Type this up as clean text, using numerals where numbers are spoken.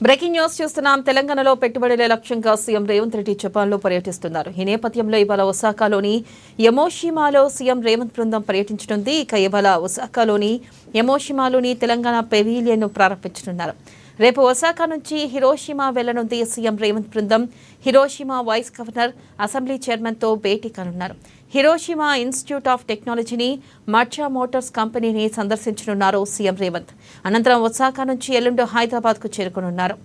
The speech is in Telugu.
బ్రేకింగ్ న్యూస్ చూస్తున్నాం. తెలంగాణలో పెట్టుబడుల లక్ష్యంగా సీఎం రేవంత్ రెడ్డి జపాన్లో పర్యటిస్తున్నారు. ఈ నేపథ్యంలో ఇవాళ ఒసాకాలోని యమోషిమాలో సీఎం రేవంత్ బృందం పర్యటించనుంది. ఇక ఇవాళ ఒసాకాలోని యమోషిమాలోని తెలంగాణ పెవిలియన్ను ప్రారంభించనున్నారు. రేపు ఒసాకా నుంచి హిరోషిమా వెళ్లనుంది సీఎం రేవంత్ బృందం. హిరోషిమా వైస్ గవర్నర్, అసెంబ్లీ చైర్మన్తో భేటీ కానున్నారు. హిరోషిమా ఇన్స్టిట్యూట్ ఆఫ్ టెక్నాలజీని, మర్చా మోటార్స్ కంపెనీని సందర్శించనున్నారు సీఎం రేవంత్. అనంతరం ఒసాకా నుంచి ఎల్లుండి హైదరాబాద్కు చేరుకోనున్నారు.